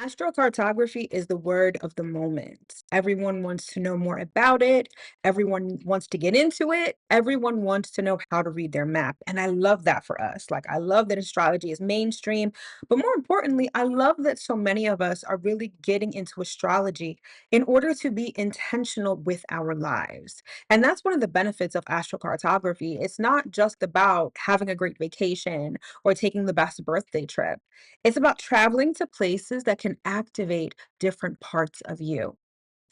Astrocartography is the word of the moment. Everyone wants to know more about it. Everyone wants to get into it. Everyone wants to know how to read their map. And I love that for us. Like, I love that astrology is mainstream. But more importantly, I love that so many of us are really getting into astrology in order to be intentional with our lives. And that's one of the benefits of astrocartography. It's not just about having a great vacation or taking the best birthday trip. It's about traveling to places that can activate different parts of you.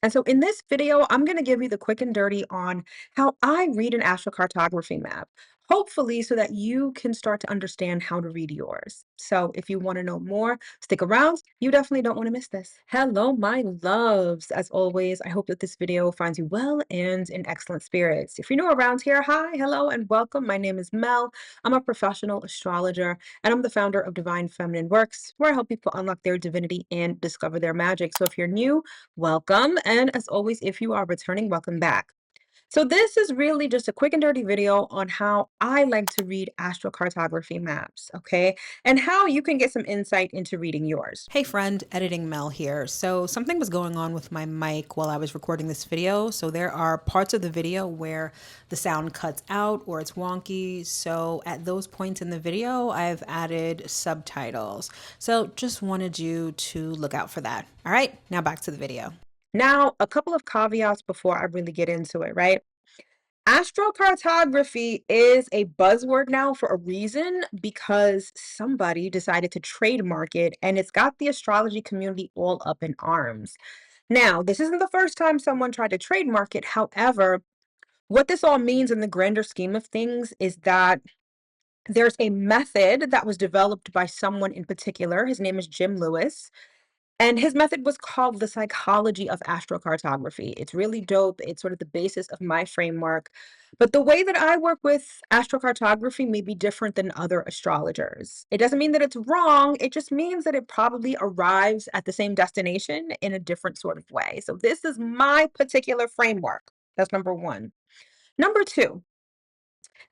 And so in this video, I'm going to give you the quick and dirty on how I read an astrocartography map, hopefully so that you can start to understand how to read yours. So if you want to know more, stick around. You definitely don't want to miss this. Hello, my loves. As always, I hope that this video finds you well and in excellent spirits. If you're new around here, hi, hello, and welcome. My name is Mel. I'm a professional astrologer, and I'm the founder of Divine Feminine Works, where I help people unlock their divinity and discover their magic. So if you're new, welcome. And as always, if you are returning, welcome back. So this is really just a quick and dirty video on how I like to read astrocartography maps, okay? And how you can get some insight into reading yours. Hey friend, editing Mel here. So something was going on with my mic while I was recording this video. So there are parts of the video where the sound cuts out or it's wonky. So at those points in the video, I've added subtitles. So just wanted you to look out for that. All right, now back to the video. Now, a couple of caveats before I really get into it, right? Astrocartography is a buzzword now for a reason because somebody decided to trademark it and it's got the astrology community all up in arms. Now, this isn't the first time someone tried to trademark it. However, what this all means in the grander scheme of things is that there's a method that was developed by someone in particular. His name is Jim Lewis. And his method was called the psychology of astrocartography. It's really dope. It's sort of the basis of my framework. But the way that I work with astrocartography may be different than other astrologers. It doesn't mean that it's wrong. It just means that it probably arrives at the same destination in a different sort of way. So this is my particular framework. That's number one. Number two,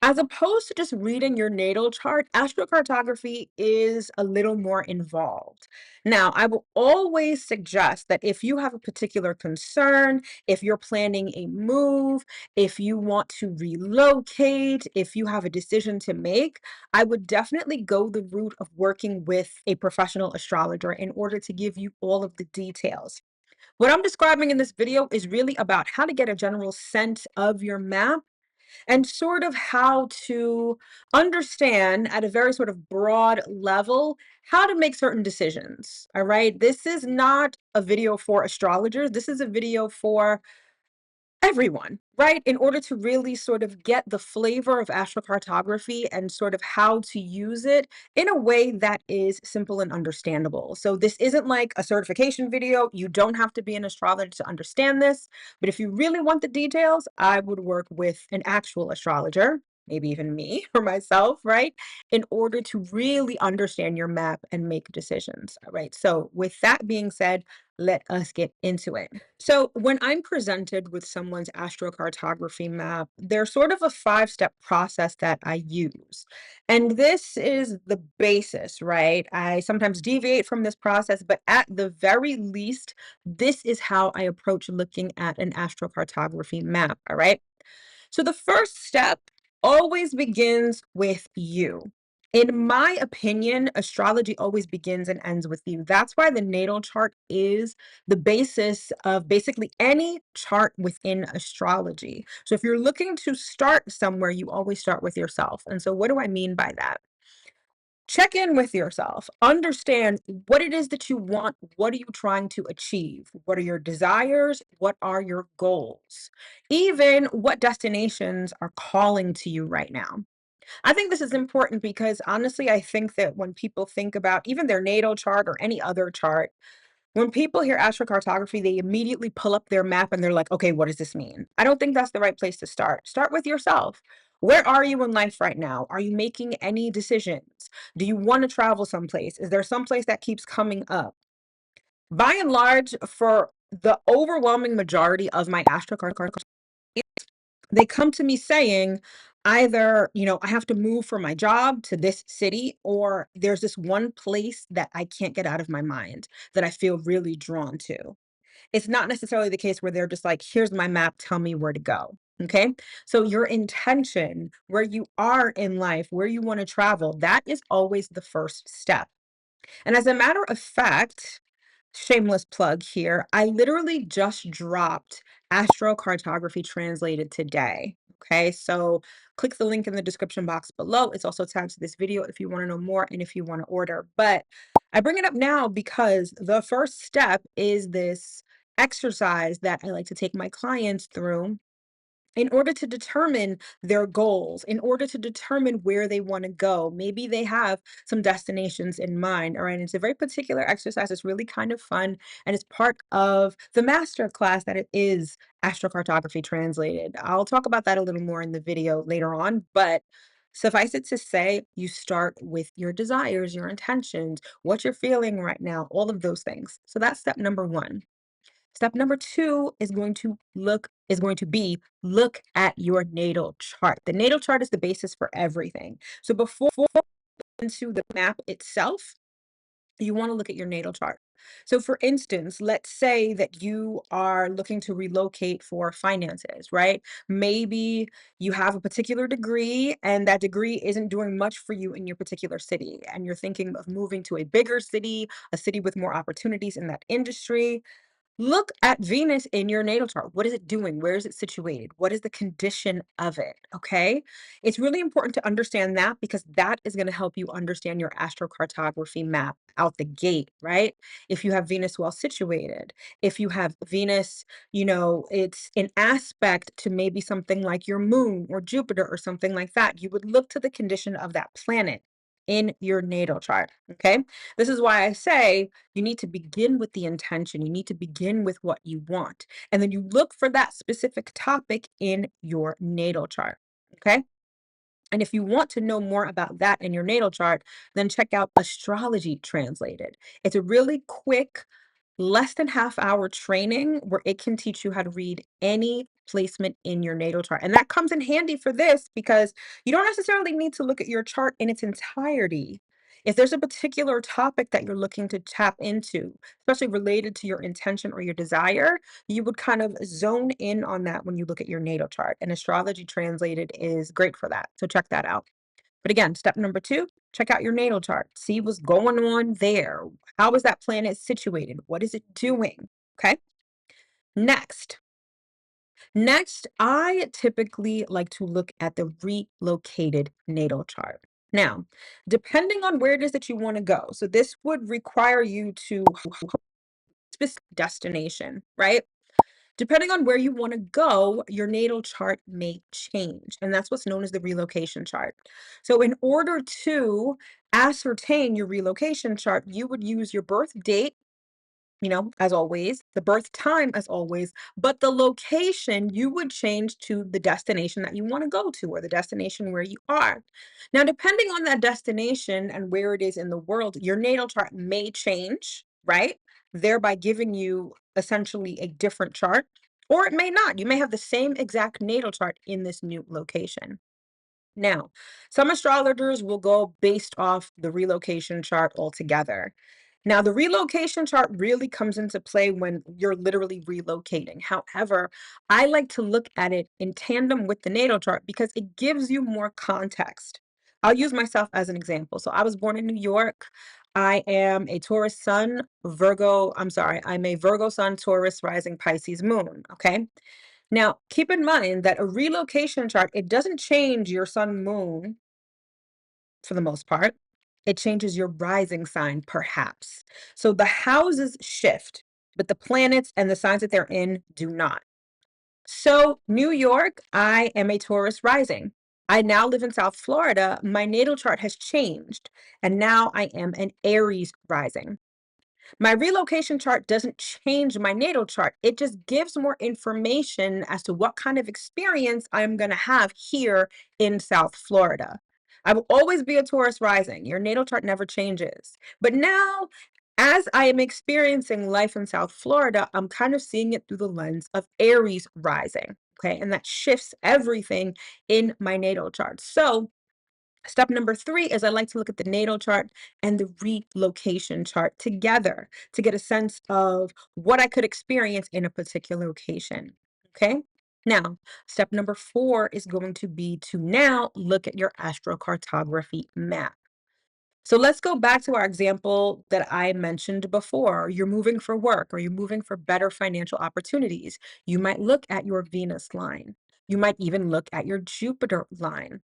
as opposed to just reading your natal chart, astrocartography is a little more involved. Now, I will always suggest that if you have a particular concern, if you're planning a move, if you want to relocate, if you have a decision to make, I would definitely go the route of working with a professional astrologer in order to give you all of the details. What I'm describing in this video is really about how to get a general sense of your map and sort of how to understand at a very sort of broad level how to make certain decisions. All right. This is not a video for astrologers. This is a video for everyone, right? In order to really sort of get the flavor of astrocartography and sort of how to use it in a way that is simple and understandable. So this isn't like a certification video. You don't have to be an astrologer to understand this. But if you really want the details, I would work with an actual astrologer, maybe even me or myself, right? In order to really understand your map and make decisions. All right. So with that being said, let us get into it. So, when I'm presented with someone's astrocartography map, there's sort of a five-step process that I use. And this is the basis, right? I sometimes deviate from this process, but at the very least, this is how I approach looking at an astrocartography map, all right? So the first step always begins with you. In my opinion, astrology always begins and ends with you. That's why the natal chart is the basis of basically any chart within astrology. So if you're looking to start somewhere, you always start with yourself. And so what do I mean by that? Check in with yourself. Understand what it is that you want. What are you trying to achieve? What are your desires? What are your goals? Even what destinations are calling to you right now. I think this is important because honestly, I think that when people think about even their natal chart or any other chart, when people hear astrocartography, they immediately pull up their map and they're like, okay, what does this mean? I don't think that's the right place to start. Start with yourself. Where are you in life right now? Are you making any decisions? Do you want to travel someplace? Is there someplace that keeps coming up? By and large, for the overwhelming majority of my astrocartography, they come to me saying, Either, I have to move for my job to this city, or there's this one place that I can't get out of my mind that I feel really drawn to. It's not necessarily the case where they're just like, here's my map, tell me where to go. Okay. So your intention, where you are in life, where you want to travel, that is always the first step. And as a matter of fact, shameless plug here, I literally just dropped Astrocartography translated today. Okay, so click the link in the description box below. It's also tagged to this video if you want to know more and if you want to order. But I bring it up now because the first step is this exercise that I like to take my clients through in order to determine their goals, in order to determine where they want to go. Maybe they have some destinations in mind. All right. It's a very particular exercise. It's really kind of fun. And it's part of the master class that it is astrocartography translated. I'll talk about that a little more in the video later on. But suffice it to say, you start with your desires, your intentions, what you're feeling right now, all of those things. So that's step number one. Step number two is going to be look at your natal chart. The natal chart is the basis for everything. So before into the map itself, you want to look at your natal chart. So for instance, let's say that you are looking to relocate for finances, right? Maybe you have a particular degree and that degree isn't doing much for you in your particular city, and you're thinking of moving to a bigger city, a city with more opportunities in that industry. Look at Venus in your natal chart. What is it doing? Where is it situated? What is the condition of it? Okay. It's really important to understand that because that is going to help you understand your astrocartography map out the gate, right? If you have Venus well situated, if you have Venus, it's an aspect to maybe something like your moon or Jupiter or something like that, you would look to the condition of that planet in your natal chart. Okay. This is why I say you need to begin with the intention. You need to begin with what you want. And then you look for that specific topic in your natal chart. Okay. And if you want to know more about that in your natal chart, then check out Astrology Translated. It's a really quick, less than half-hour training where it can teach you how to read any placement in your natal chart. And that comes in handy for this because you don't necessarily need to look at your chart in its entirety. If there's a particular topic that you're looking to tap into, especially related to your intention or your desire, you would kind of zone in on that when you look at your natal chart. And Astrology Translated is great for that. So check that out. But again, step number two, check out your natal chart. See what's going on there. How is that planet situated? What is it doing? Okay. Next. Next, I typically like to look at the relocated natal chart. Now, depending on where it is that you want to go, so this would require you to specific destination, right? Depending on where you want to go, your natal chart may change, and that's what's known as the relocation chart. So, in order to ascertain your relocation chart, you would use your birth date, as always, the birth time as always, but the location you would change to the destination that you want to go to or the destination where you are. Now, depending on that destination and where it is in the world, your natal chart may change, right? Thereby giving you essentially a different chart, or it may not. You may have the same exact natal chart in this new location. Now, some astrologers will go based off the relocation chart altogether. Now, the relocation chart really comes into play when you're literally relocating. However, I like to look at it in tandem with the natal chart because it gives you more context. I'll use myself as an example. So, I was born in New York. I am a Taurus sun, I'm a Virgo sun, Taurus rising, Pisces moon. Okay. Now, keep in mind that a relocation chart, it doesn't change your sun moon for the most part. It changes your rising sign, perhaps. So the houses shift, but the planets and the signs that they're in do not. So, New York, I am a Taurus rising. I now live in South Florida. My natal chart has changed, and now I am an Aries rising. My relocation chart doesn't change my natal chart. It just gives more information as to what kind of experience I'm going to have here in South Florida. I will always be a Taurus rising. Your natal chart never changes. But now, as I am experiencing life in South Florida, I'm kind of seeing it through the lens of Aries rising. Okay, and that shifts everything in my natal chart. So, step number three is I like to look at the natal chart and the relocation chart together to get a sense of what I could experience in a particular location. Okay. Now, step number four is going to be to now look at your astrocartography map. So let's go back to our example that I mentioned before. You're moving for work or you're moving for better financial opportunities. You might look at your Venus line. You might even look at your Jupiter line.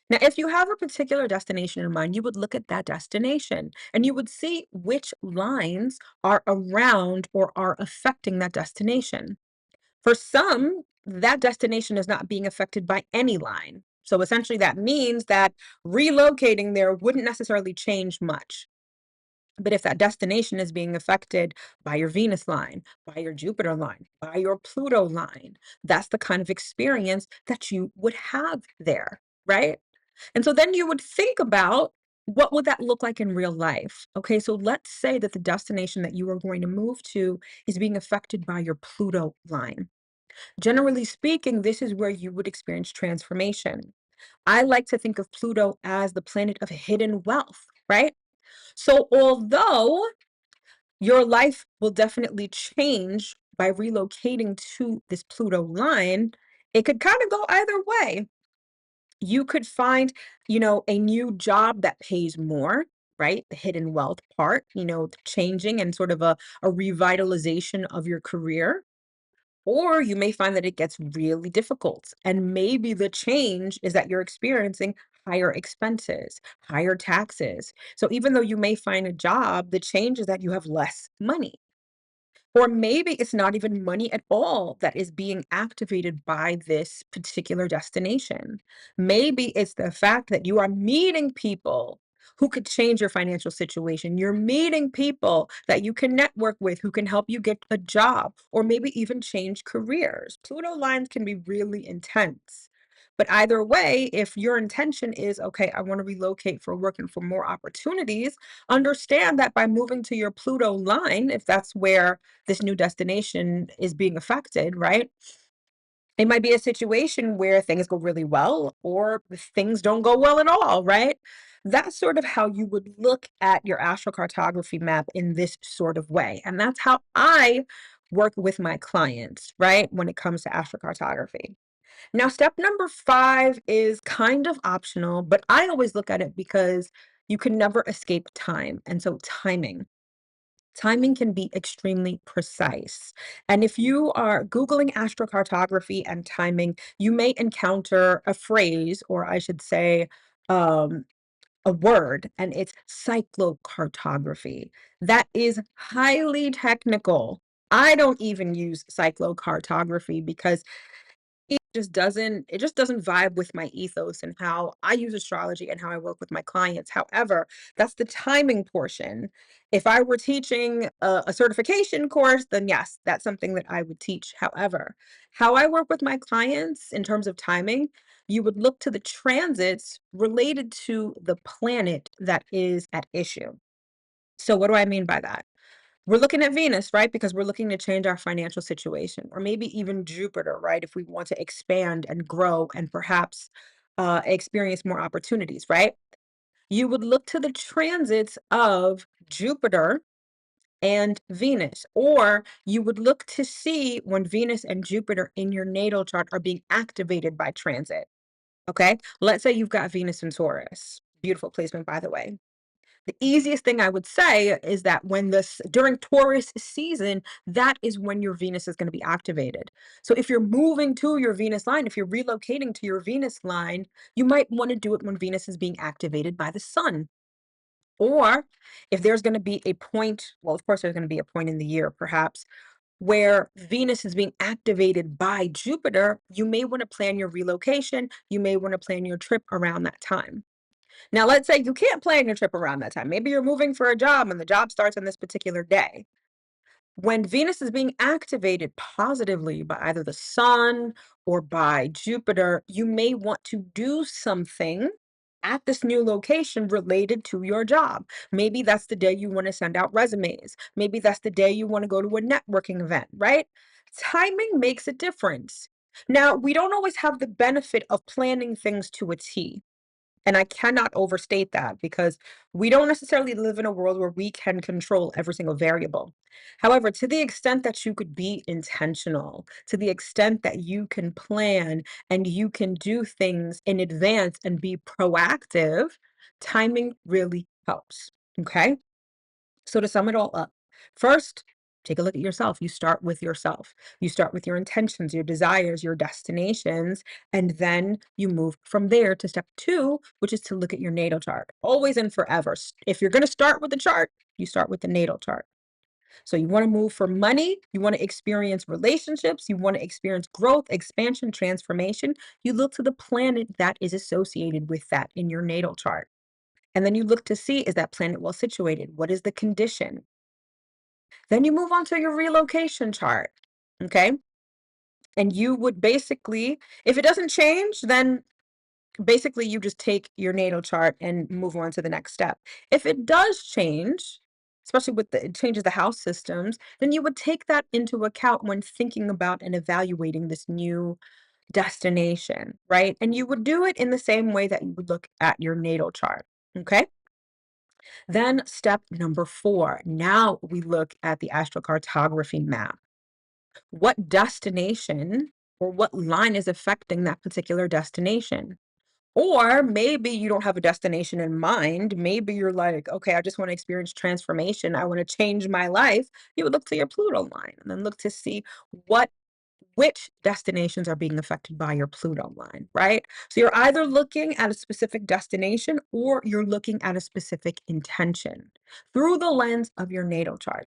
Now, if you have a particular destination in mind, you would look at that destination and you would see which lines are around or are affecting that destination. For some, that destination is not being affected by any line. So essentially, that means that relocating there wouldn't necessarily change much. But if that destination is being affected by your Venus line, by your Jupiter line, by your Pluto line, that's the kind of experience that you would have there, right? And so then you would think about what would that look like in real life? Okay, so let's say that the destination that you are going to move to is being affected by your Pluto line. Generally speaking, this is where you would experience transformation. I like to think of Pluto as the planet of hidden wealth, right? So, although your life will definitely change by relocating to this Pluto line, it could kind of go either way. You could find, a new job that pays more, right? The hidden wealth part, changing and sort of a revitalization of your career. Or you may find that it gets really difficult. And maybe the change is that you're experiencing higher expenses, higher taxes. So even though you may find a job, the change is that you have less money. Or maybe it's not even money at all that is being activated by this particular destination. Maybe it's the fact that you are meeting people who could change your financial situation. You're meeting people that you can network with who can help you get a job or maybe even change careers. Pluto lines can be really intense. But either way, if your intention is, okay, I want to relocate for work and for more opportunities, understand that by moving to your Pluto line, if that's where this new destination is being affected, right? It might be a situation where things go really well or things don't go well at all, right? That's sort of how you would look at your astrocartography map in this sort of way. And that's how I work with my clients, right? When it comes to astrocartography. Now, step number five is kind of optional, but I always look at it because you can never escape time. And so, timing. Timing can be extremely precise. And if you are Googling astrocartography and timing, you may encounter a phrase, or I should say, um, a word, and it's cyclocartography. That is highly technical. I don't even use cyclocartography because it just doesn't vibe with my ethos and how I use astrology and how I work with my clients. However, that's the timing portion. If I were teaching a certification course, then yes, that's something that I would teach. However, how I work with my clients in terms of timing, you would look to the transits related to the planet that is at issue. So what do I mean by that? We're looking at Venus, right? Because we're looking to change our financial situation, or maybe even Jupiter, right? If we want to expand and grow and perhaps experience more opportunities, right? You would look to the transits of Jupiter and Venus, or you would look to see when Venus and Jupiter in your natal chart are being activated by transit. Okay. Let's say you've got Venus and Taurus. Beautiful placement, by the way. The easiest thing I would say is that when this during Taurus season, that is when your Venus is going to be activated. So if you're moving to your Venus line, if you're relocating to your Venus line, you might want to do it when Venus is being activated by the sun. Or if there's going to be a point, well, of course, there's going to be a point in the year, perhaps, where Venus is being activated by Jupiter, you may want to plan your relocation. You may want to plan your trip around that time. Now, let's say you can't plan your trip around that time. Maybe you're moving for a job and the job starts on this particular day. When Venus is being activated positively by either the sun or by Jupiter, you may want to do something at this new location related to your job. Maybe that's the day you want to send out resumes. Maybe that's the day you want to go to a networking event, right? Timing makes a difference. Now, we don't always have the benefit of planning things to a T. And I cannot overstate that because we don't necessarily live in a world where we can control every single variable. However, to the extent that you could be intentional, to the extent that you can plan and you can do things in advance and be proactive, timing really helps. Okay. So to sum it all up, first, take a look at yourself. You start with yourself. You start with your intentions, your desires, your destinations, and then you move from there to step two, which is to look at your natal chart. Always and forever. If you're going to start with the chart, you start with the natal chart. So you want to move for money, you want to experience relationships, you want to experience growth, expansion, transformation. You look to the planet that is associated with that in your natal chart. And then you look to see, is that planet well situated? What is the condition? Then you move on to your relocation chart, okay? And you would basically, if it doesn't change, then basically you just take your natal chart and move on to the next step. If it does change, especially with it changes the house systems, then you would take that into account when thinking about and evaluating this new destination, right? And you would do it in the same way that you would look at your natal chart, okay? Then step number 4, now we look at the astrocartography map. What destination or what line is affecting that particular destination? Or maybe you don't have a destination in mind. Maybe you're like, okay, I just want to experience transformation. I want to change my life. You would look to your Pluto line and then look to see what which destinations are being affected by your Pluto line, right? So you're either looking at a specific destination or you're looking at a specific intention through the lens of your natal chart.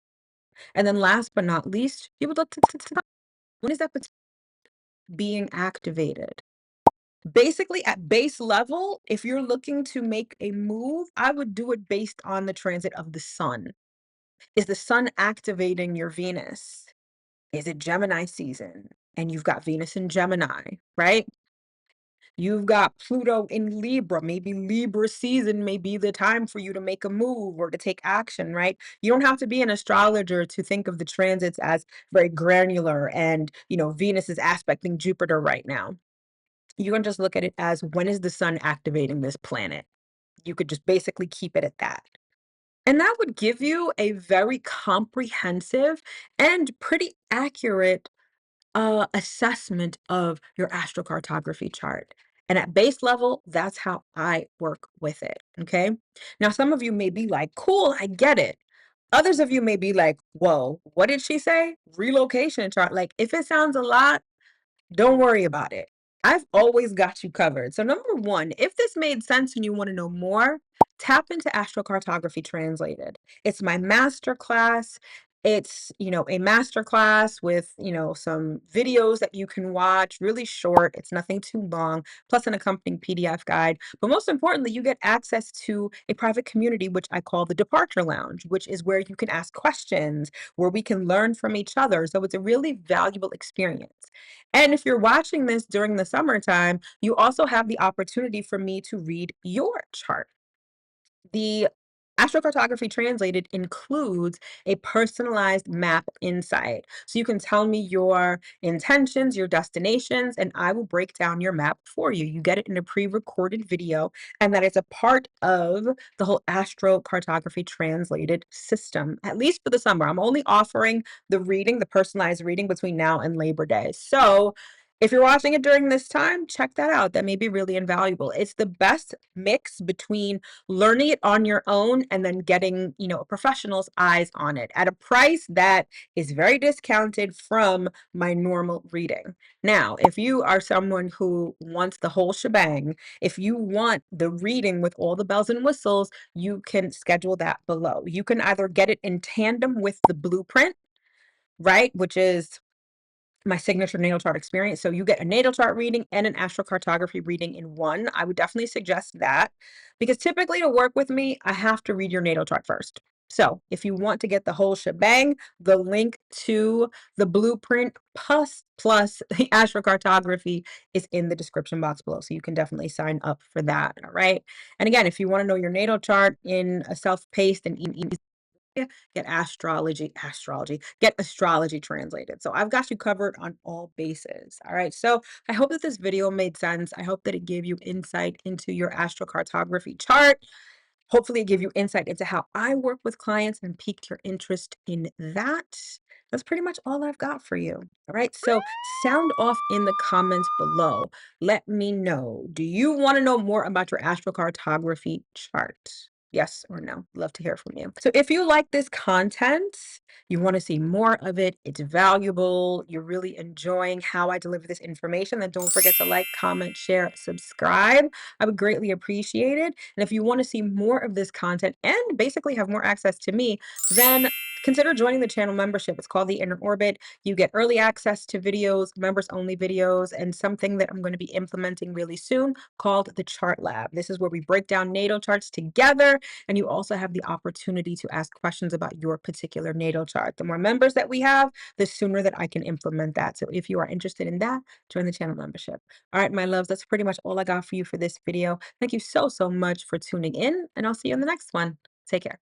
And then last but not least, you would look to when is that being activated? Basically, at base level, if you're looking to make a move, I would do it based on the transit of the sun. Is the sun activating your Venus? Is it Gemini season? And you've got Venus in Gemini, right? You've got Pluto in Libra. Maybe Libra season may be the time for you to make a move or to take action, right? You don't have to be an astrologer to think of the transits as very granular and, Venus is aspecting Jupiter right now. You can just look at it as when is the sun activating this planet? You could just basically keep it at that. And that would give you a very comprehensive and pretty accurate assessment of your astrocartography chart. And at base level, that's how I work with it. Okay. Now, some of you may be like, cool, I get it. Others of you may be like, whoa, what did she say? Relocation chart. Like, if it sounds a lot, don't worry about it. I've always got you covered. So number one, if this made sense and you want to know more, tap into Astrocartography Translated. It's my master class. It's, a master class with, some videos that you can watch, really short. It's nothing too long, plus an accompanying PDF guide. But most importantly, you get access to a private community, which I call the Departure Lounge, which is where you can ask questions, where we can learn from each other. So it's a really valuable experience. And if you're watching this during the summertime, you also have the opportunity for me to read your chart. The Astrocartography Translated includes a personalized map inside. So you can tell me your intentions, your destinations, and I will break down your map for you. You get it in a pre-recorded video, and that is a part of the whole Astrocartography Translated system, at least for the summer. I'm only offering the reading, the personalized reading between now and Labor Day. So if you're watching it during this time, check that out. That may be really invaluable. It's the best mix between learning it on your own and then getting, a professional's eyes on it at a price that is very discounted from my normal reading. Now, if you are someone who wants the whole shebang, if you want the reading with all the bells and whistles, you can schedule that below. You can either get it in tandem with the blueprint, right, which is my signature natal chart experience. So you get a natal chart reading and an astrocartography reading in one. I would definitely suggest that because typically to work with me, I have to read your natal chart first. So if you want to get the whole shebang, the link to the blueprint plus the astrocartography is in the description box below. So you can definitely sign up for that. All right. And again, if you want to know your natal chart in a self-paced and easy get get astrology translated. So I've got you covered on all bases. All right. So I hope that this video made sense. I hope that it gave you insight into your astrocartography chart. Hopefully, it gave you insight into how I work with clients and piqued your interest in that. That's pretty much all I've got for you. All right. So sound off in the comments below. Let me know. Do you want to know more about your astrocartography chart? Yes or no? Love to hear from you. So if you like this content, you want to see more of it, it's valuable, you're really enjoying how I deliver this information, then don't forget to like, comment, share, subscribe. I would greatly appreciate it. And if you want to see more of this content and basically have more access to me, then consider joining the channel membership. It's called the Inner Orbit. You get early access to videos, members only videos, and something that I'm going to be implementing really soon called the Chart Lab. This is where we break down natal charts together, and you also have the opportunity to ask questions about your particular natal chart. The more members that we have, the sooner that I can implement that. So if you are interested in that, join the channel membership. All right, my loves, that's pretty much all I got for you for this video. Thank you so, so much for tuning in, and I'll see you in the next one. Take care.